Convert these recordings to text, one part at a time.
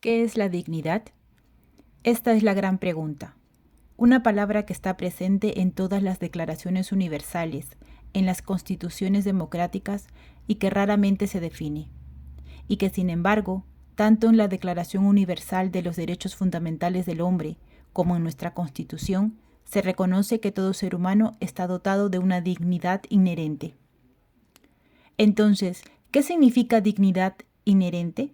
¿Qué es la dignidad? Esta es la gran pregunta. Una palabra que está presente en todas las declaraciones universales, en las constituciones democráticas y que raramente se define. Y que, sin embargo, tanto en la Declaración Universal de los Derechos Fundamentales del Hombre como en nuestra Constitución, se reconoce que todo ser humano está dotado de una dignidad inherente. Entonces, ¿qué significa dignidad inherente?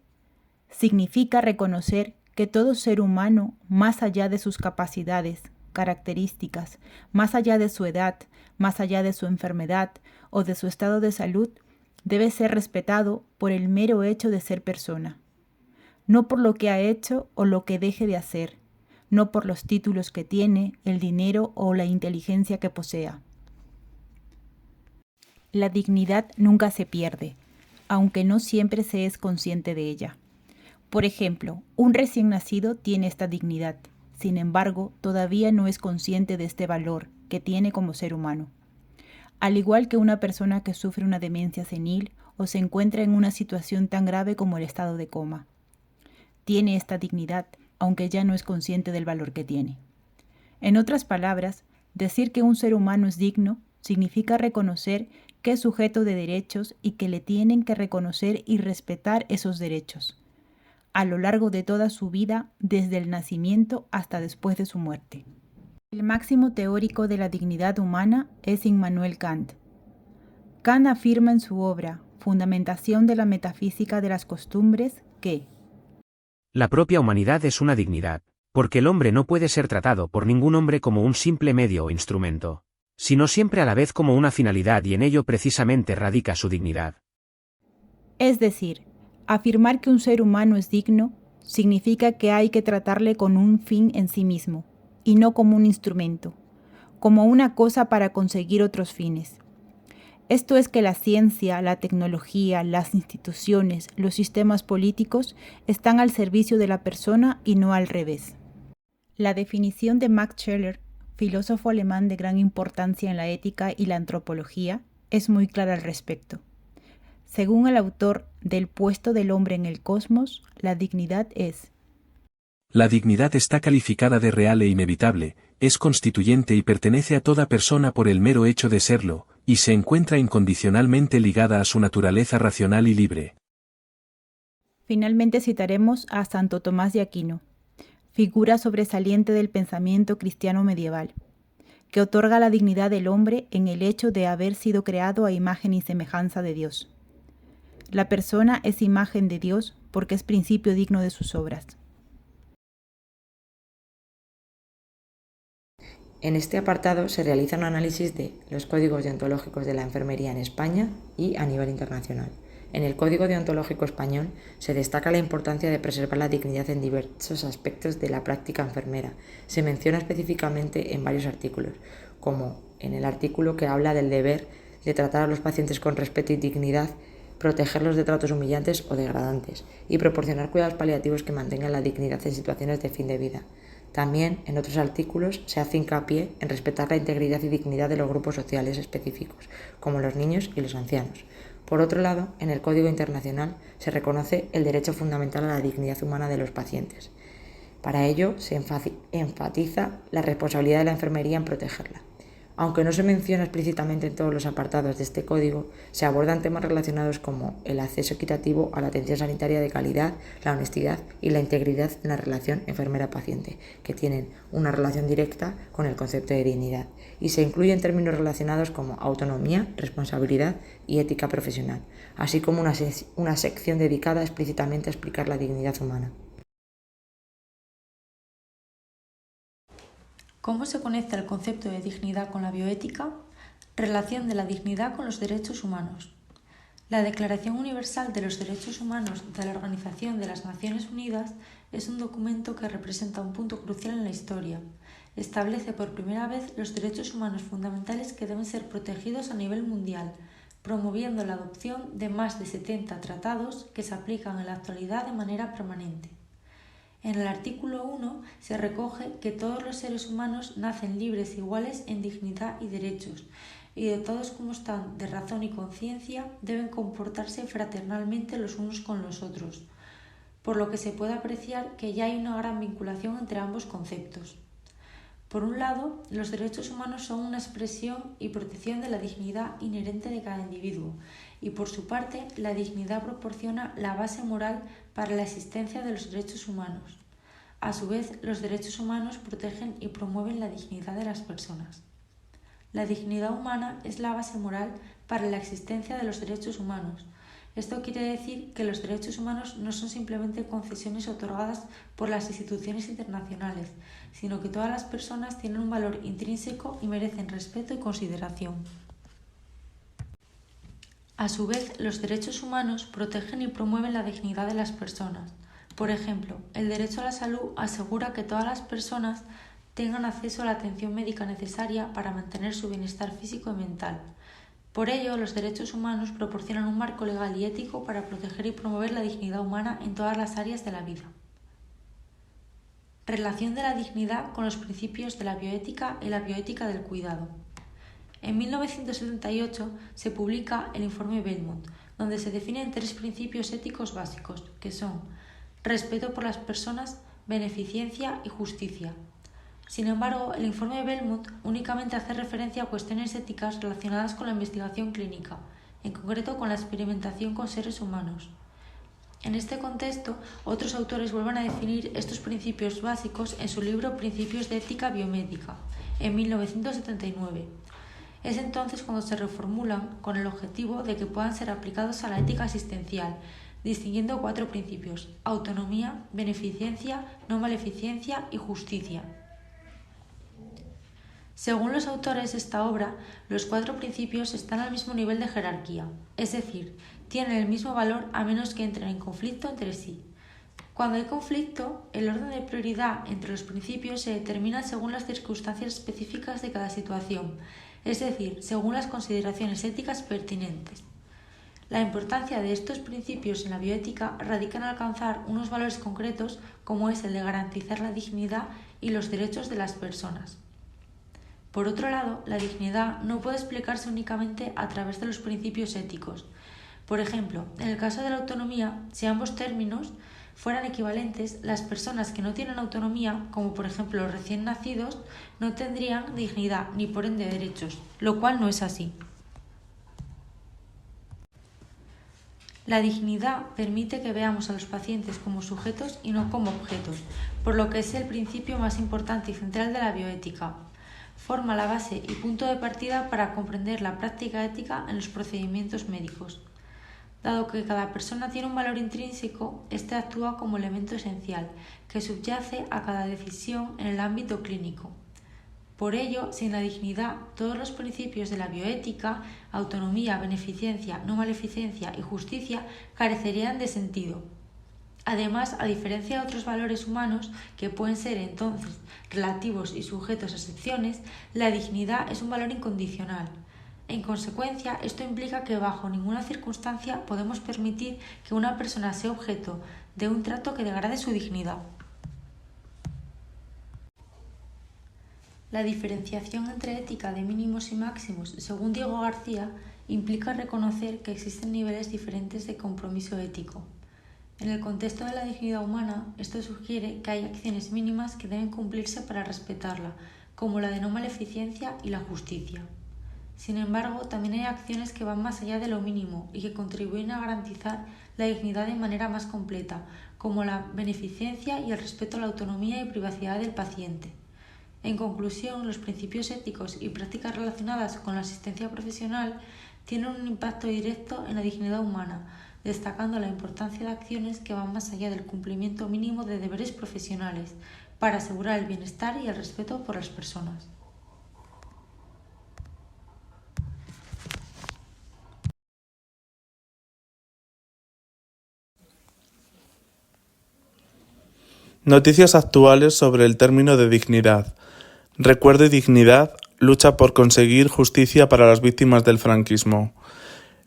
Significa reconocer que todo ser humano, más allá de sus capacidades, características, más allá de su edad, más allá de su enfermedad o de su estado de salud, debe ser respetado por el mero hecho de ser persona, no por lo que ha hecho o lo que deje de hacer, no por los títulos que tiene, el dinero o la inteligencia que posea. La dignidad nunca se pierde, aunque no siempre se es consciente de ella. Por ejemplo, un recién nacido tiene esta dignidad, sin embargo, todavía no es consciente de este valor que tiene como ser humano. Al igual que una persona que sufre una demencia senil o se encuentra en una situación tan grave como el estado de coma. Tiene esta dignidad, aunque ya no es consciente del valor que tiene. En otras palabras, decir que un ser humano es digno significa reconocer que es sujeto de derechos y que le tienen que reconocer y respetar esos derechos a lo largo de toda su vida, desde el nacimiento hasta después de su muerte. El máximo teórico de la dignidad humana es Immanuel Kant. Kant afirma en su obra Fundamentación de la metafísica de las costumbres que la propia humanidad es una dignidad, porque el hombre no puede ser tratado por ningún hombre como un simple medio o instrumento, sino siempre a la vez como una finalidad, y en ello precisamente radica su dignidad. Es decir, afirmar que un ser humano es digno significa que hay que tratarle con un fin en sí mismo, y no como un instrumento, como una cosa para conseguir otros fines. Esto es que la ciencia, la tecnología, las instituciones, los sistemas políticos están al servicio de la persona y no al revés. La definición de Max Scheler, filósofo alemán de gran importancia en la ética y la antropología, es muy clara al respecto. Según el autor del Puesto del hombre en el cosmos, la dignidad es: la dignidad está calificada de real e inevitable, es constituyente y pertenece a toda persona por el mero hecho de serlo, y se encuentra incondicionalmente ligada a su naturaleza racional y libre. Finalmente citaremos a Santo Tomás de Aquino, figura sobresaliente del pensamiento cristiano medieval, que otorga la dignidad del hombre en el hecho de haber sido creado a imagen y semejanza de Dios. La persona es imagen de Dios porque es principio digno de sus obras. En este apartado se realiza un análisis de los códigos deontológicos de la enfermería en España y a nivel internacional. En el Código Deontológico Español se destaca la importancia de preservar la dignidad en diversos aspectos de la práctica enfermera. Se menciona específicamente en varios artículos, como en el artículo que habla del deber de tratar a los pacientes con respeto y dignidad, protegerlos de tratos humillantes o degradantes y proporcionar cuidados paliativos que mantengan la dignidad en situaciones de fin de vida. También, en otros artículos, se hace hincapié en respetar la integridad y dignidad de los grupos sociales específicos, como los niños y los ancianos. Por otro lado, en el Código Internacional se reconoce el derecho fundamental a la dignidad humana de los pacientes. Para ello, se enfatiza la responsabilidad de la enfermería en protegerla. Aunque no se menciona explícitamente en todos los apartados de este código, se abordan temas relacionados como el acceso equitativo a la atención sanitaria de calidad, la honestidad y la integridad en la relación enfermera-paciente, que tienen una relación directa con el concepto de dignidad, y se incluyen términos relacionados como autonomía, responsabilidad y ética profesional, así como una sección dedicada explícitamente a explicar la dignidad humana. ¿Cómo se conecta el concepto de dignidad con la bioética? Relación de la dignidad con los derechos humanos. La Declaración Universal de los Derechos Humanos de la Organización de las Naciones Unidas es un documento que representa un punto crucial en la historia. Establece por primera vez los derechos humanos fundamentales que deben ser protegidos a nivel mundial, promoviendo la adopción de más de 70 tratados que se aplican en la actualidad de manera permanente. En el artículo 1 se recoge que todos los seres humanos nacen libres e iguales en dignidad y derechos, y dotados como están de razón y conciencia, deben comportarse fraternalmente los unos con los otros. por lo que se puede apreciar que ya hay una gran vinculación entre ambos conceptos. Por un lado, los derechos humanos son una expresión y protección de la dignidad inherente de cada individuo, y por su parte, la dignidad proporciona la base moral para la existencia de los derechos humanos. A su vez, los derechos humanos protegen y promueven la dignidad de las personas. La dignidad humana es la base moral para la existencia de los derechos humanos. Esto quiere decir que los derechos humanos no son simplemente concesiones otorgadas por las instituciones internacionales, sino que todas las personas tienen un valor intrínseco y merecen respeto y consideración. A su vez, los derechos humanos protegen y promueven la dignidad de las personas. Por ejemplo, el derecho a la salud asegura que todas las personas tengan acceso a la atención médica necesaria para mantener su bienestar físico y mental. Por ello, los derechos humanos proporcionan un marco legal y ético para proteger y promover la dignidad humana en todas las áreas de la vida. Relación de la dignidad con los principios de la bioética y la bioética del cuidado. En 1978 se publica el informe Belmont, donde se definen 3 principios éticos básicos, que son respeto por las personas, beneficencia y justicia. Sin embargo, el informe Belmont únicamente hace referencia a cuestiones éticas relacionadas con la investigación clínica, en concreto con la experimentación con seres humanos. En este contexto, otros autores vuelven a definir estos principios básicos en su libro Principios de ética biomédica, en 1979. Es entonces cuando se reformulan con el objetivo de que puedan ser aplicados a la ética asistencial, distinguiendo 4 principios: autonomía, beneficencia, no maleficencia y justicia. Según los autores de esta obra, los 4 principios están al mismo nivel de jerarquía, es decir, tienen el mismo valor a menos que entren en conflicto entre sí. Cuando hay conflicto, el orden de prioridad entre los principios se determina según las circunstancias específicas de cada situación, es decir, según las consideraciones éticas pertinentes. La importancia de estos principios en la bioética radica en alcanzar unos valores concretos como es el de garantizar la dignidad y los derechos de las personas. Por otro lado, la dignidad no puede explicarse únicamente a través de los principios éticos. Por ejemplo, en el caso de la autonomía, si ambos términos fueran equivalentes, las personas que no tienen autonomía, como por ejemplo los recién nacidos, no tendrían dignidad ni por ende derechos, lo cual no es así. La dignidad permite que veamos a los pacientes como sujetos y no como objetos, por lo que es el principio más importante y central de la bioética. Forma la base y punto de partida para comprender la práctica ética en los procedimientos médicos. Dado que cada persona tiene un valor intrínseco, este actúa como elemento esencial que subyace a cada decisión en el ámbito clínico. Por ello, sin la dignidad, todos los principios de la bioética, autonomía, beneficencia, no maleficencia y justicia carecerían de sentido. Además, a diferencia de otros valores humanos, que pueden ser entonces relativos y sujetos a excepciones, la dignidad es un valor incondicional. En consecuencia, esto implica que bajo ninguna circunstancia podemos permitir que una persona sea objeto de un trato que degrade su dignidad. La diferenciación entre ética de mínimos y máximos, según Diego García, implica reconocer que existen niveles diferentes de compromiso ético. En el contexto de la dignidad humana, esto sugiere que hay acciones mínimas que deben cumplirse para respetarla, como la de no maleficencia y la justicia. Sin embargo, también hay acciones que van más allá de lo mínimo y que contribuyen a garantizar la dignidad de manera más completa, como la beneficencia y el respeto a la autonomía y privacidad del paciente. En conclusión, los principios éticos y prácticas relacionadas con la asistencia profesional tienen un impacto directo en la dignidad humana, destacando la importancia de acciones que van más allá del cumplimiento mínimo de deberes profesionales, para asegurar el bienestar y el respeto por las personas. Noticias actuales sobre el término de dignidad. Recuerdo y Dignidad lucha por conseguir justicia para las víctimas del franquismo.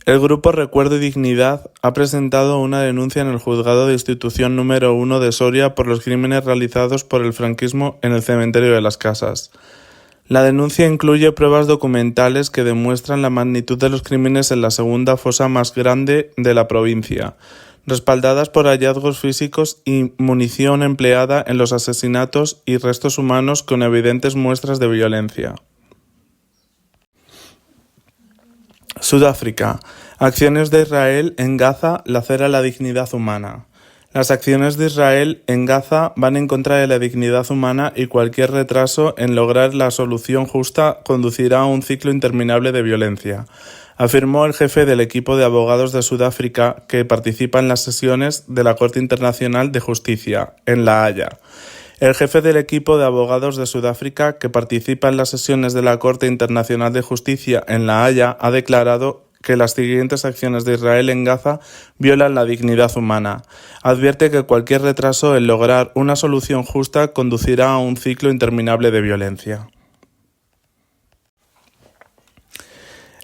El grupo Recuerdo y Dignidad ha presentado una denuncia en el Juzgado de Instrucción número 1 de Soria por los crímenes realizados por el franquismo en el cementerio de Las Casas. La denuncia incluye pruebas documentales que demuestran la magnitud de los crímenes en la segunda fosa más grande de la provincia, respaldadas por hallazgos físicos y munición empleada en los asesinatos y restos humanos con evidentes muestras de violencia. Sudáfrica. Acciones de Israel en Gaza lacera la dignidad humana. Las acciones de Israel en Gaza van en contra de la dignidad humana y cualquier retraso en lograr la solución justa conducirá a un ciclo interminable de violencia, afirmó el jefe del equipo de abogados de Sudáfrica que participa en las sesiones de la Corte Internacional de Justicia, en La Haya. El jefe del equipo de abogados de Sudáfrica que participa en las sesiones de la Corte Internacional de Justicia en La Haya ha declarado que las siguientes acciones de Israel en Gaza violan la dignidad humana. Advierte que cualquier retraso en lograr una solución justa conducirá a un ciclo interminable de violencia.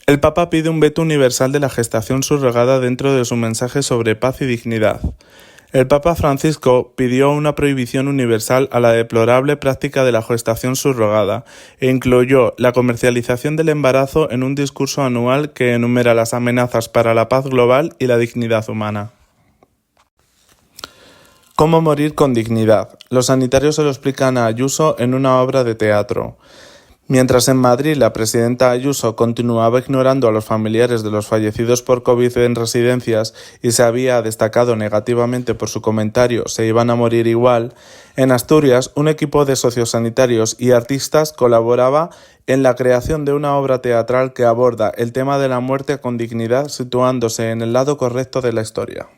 El Papa pide un veto universal de la gestación subrogada dentro de su mensaje sobre paz y dignidad. El Papa Francisco pidió una prohibición universal a la deplorable práctica de la gestación subrogada e incluyó la comercialización del embarazo en un discurso anual que enumera las amenazas para la paz global y la dignidad humana. ¿Cómo morir con dignidad? Los sanitarios se lo explican a Ayuso en una obra de teatro. Mientras en Madrid la presidenta Ayuso continuaba ignorando a los familiares de los fallecidos por COVID en residencias y se había destacado negativamente por su comentario "se iban a morir igual", en Asturias un equipo de sociosanitarios y artistas colaboraba en la creación de una obra teatral que aborda el tema de la muerte con dignidad situándose en el lado correcto de la historia.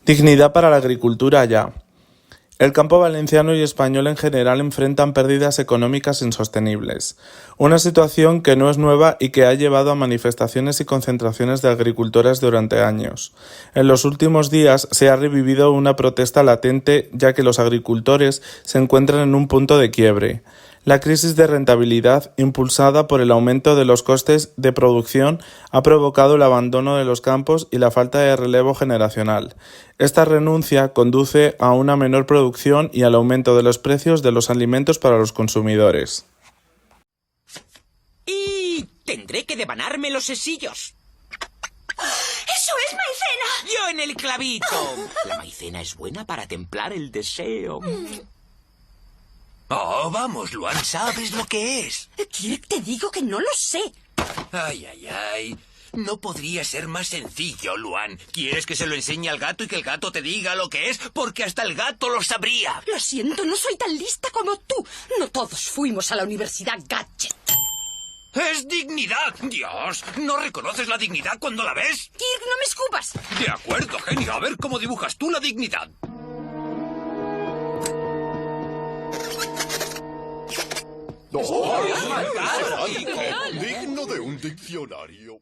Dignidad para la agricultura ya. El campo valenciano y español en general enfrentan pérdidas económicas insostenibles, una situación que no es nueva y que ha llevado a manifestaciones y concentraciones de agricultores durante años. En los últimos días se ha revivido una protesta latente ya que los agricultores se encuentran en un punto de quiebre. La crisis de rentabilidad, impulsada por el aumento de los costes de producción, ha provocado el abandono de los campos y la falta de relevo generacional. Esta renuncia conduce a una menor producción y al aumento de los precios de los alimentos para los consumidores. Y tendré que devanarme los sesillos. ¡Eso es maicena! ¡Yo en el clavito! La maicena es buena para templar el deseo. Oh, vamos, Luan, ¿sabes lo que es? ¿Quiere que te digo que no lo sé? Ay, ay, ay. No podría ser más sencillo, Luan. ¿Quieres que se lo enseñe al gato y que el gato te diga lo que es? Porque hasta el gato lo sabría. Lo siento, no soy tan lista como tú. No todos fuimos a la Universidad Gadget. ¡Es dignidad! ¡Dios! ¿No reconoces la dignidad cuando la ves? Kirk, no me escupas. De acuerdo, genio. A ver cómo dibujas tú la dignidad. ¡Oh, fantástico! Digno de un diccionario.